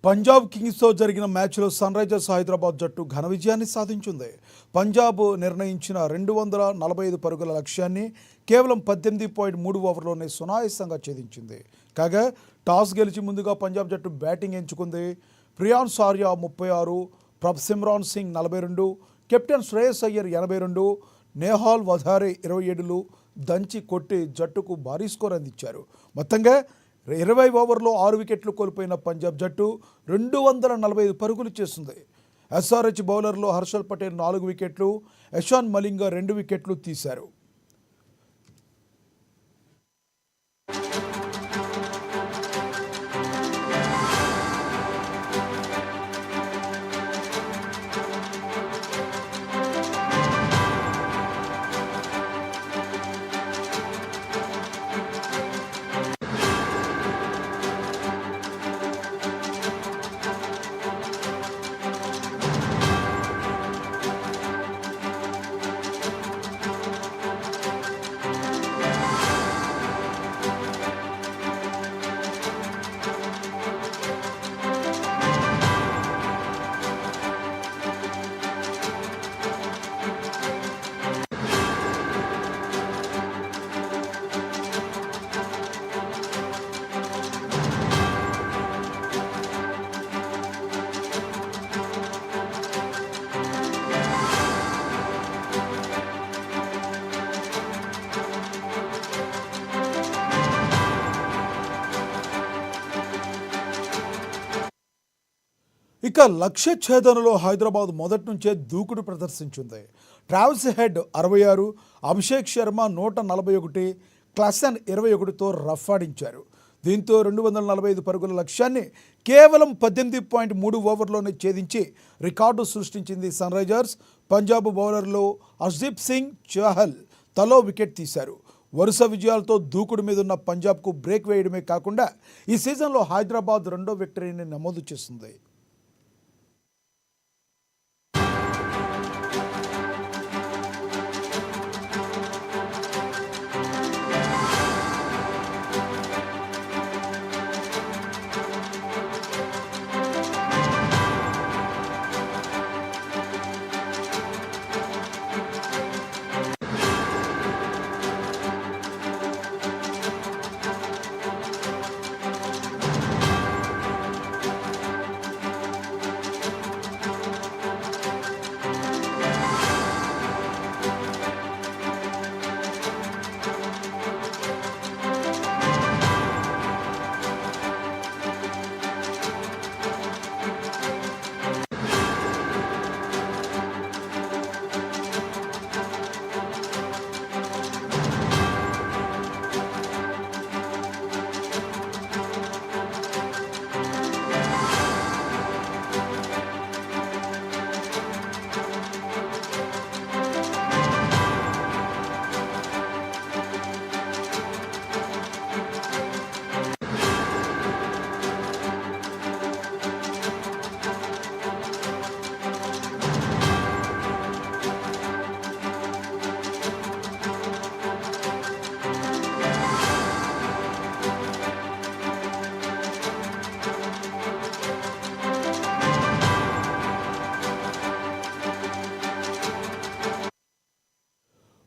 పంజాబ్ కింగ్స్తో జరిగిన మ్యాచ్లో sun Risers Hyderabad జట్టు ఘన విజయాన్ని సాధించింది. పంజాబ్ నిర్ణయించిన 245 పరుగుల లక్ష్యాన్ని కేవలం 18.3 ఓవర్లోనే సునాయాసంగా ఛేదించింది. కాగా టాస్ గెలిచి ముందుగా పంజాబ్ జట్టు బ్యాటింగ్ ఎంచుకుంది. ప్రియాన్స్ ఆర్యా 36, ప్రభ్సిమ్రాన్ సింగ్ 42, కెప్టెన్ శ్రేయస్ అయ్యర్ 82, నేహాల్ వధారే 27లు దంచి కొట్టి జట్టుకు భారీ స్కోర్ అందించారు. మొత్తంగా 20 ఓవర్లో 6 వికెట్లు కోల్పోయిన పంజాబ్ జట్టు 245 పరుగులు చేసింది. ఎస్ఆర్హెచ్ బౌలర్లో హర్షల్ పటేల్ 4 వికెట్లు, యశాన్ మలింగా 2 వికెట్లు తీశారు. ఇక లక్ష్య ఛేదనలో హైదరాబాద్ మొదటి నుంచే దూకుడు ప్రదర్శించింది. Travis Head 66, Abhishek Sharma 141, Klaasen 21తో రఫాడించారు. దీంతో 245 పరుగుల లక్ష్యాన్ని కేవలం 18.3 ఓవర్లోనే ఛేదించి రికార్డు సృష్టించింది సన్ రైజర్స్. పంజాబ్ బౌలర్లో హర్షదీప్ సింగ్, చహల్ తలో వికెట్ తీశారు. వరుస విజయాలతో దూకుడు మీదున్న పంజాబ్కు బ్రేక్ వేయడమే కాకుండా ఈ సీజన్లో హైదరాబాద్ 2వ విక్టరీని నమోదు చేసింది.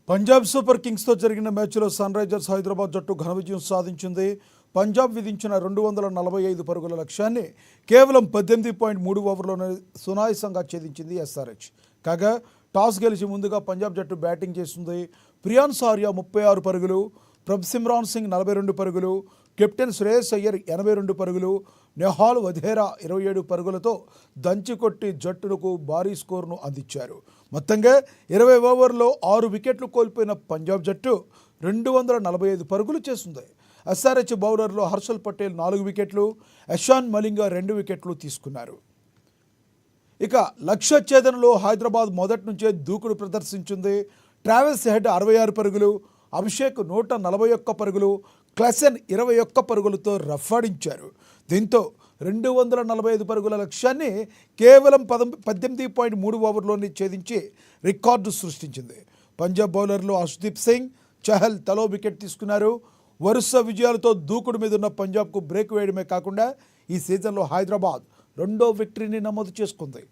పంజాబ్ సూపర్ కింగ్స్తో జరిగిన మ్యాచ్లో సన్ రైజర్స్ హైదరాబాద్ జట్టు ఘన విజయం సాధించింది. పంజాబ్ విధించిన 245 పరుగుల లక్ష్యాన్ని కేవలం 18.3 ఓవర్లోనే సునాయాసంగా ఛేదించింది ఎస్ఆర్హెచ్. కాగా టాస్ గెలిచి ముందుగా పంజాబ్ జట్టు బ్యాటింగ్ చేసింది. ప్రియాన్స్ ఆర్యా 36 పరుగులు, ప్రభ్సిమ్రాన్ సింగ్ 42 పరుగులు, కెప్టెన్ శ్రేయస్ అయ్యర్ 82 పరుగులు, నెహాల్ వధేరా 27 పరుగులతో దంచికొట్టి జట్టుకు భారీ స్కోర్ను అందించారు. మొత్తంగా 20 ఓవర్లో 6 వికెట్లు కోల్పోయిన పంజాబ్ జట్టు 245 పరుగులు చేసింది. ఎస్ఆర్హెచ్ బౌలర్లో హర్షల్ పటేల్ 4 వికెట్లు, యశాన్ మలింగా 2 వికెట్లు తీసుకున్నారు. ఇక లక్ష్య ఛేదనలో హైదరాబాద్ మొదటి నుంచే దూకుడు ప్రదర్శించింది. ట్రావిస్ హెడ్ 66 పరుగులు, అభిషేక్ 141 పరుగులు, క్లాసెన్ 21 పరుగులతో రఫాడించారు. దీంతో 245 పరుగుల లక్ష్యాన్ని కేవలం 18.3 ఓవర్లోనే ఛేదించి రికార్డు సృష్టించింది. పంజాబ్ బౌలర్లో హర్షదీప్ సింగ్, చహల్ తలో వికెట్ తీసుకున్నారు. వరుస విజయాలతో దూకుడు మీదున్న పంజాబ్కు బ్రేక్ వేయడమే కాకుండా ఈ సీజన్లో హైదరాబాద్ రెండో విక్టరీని నమోదు చేసుకుంది.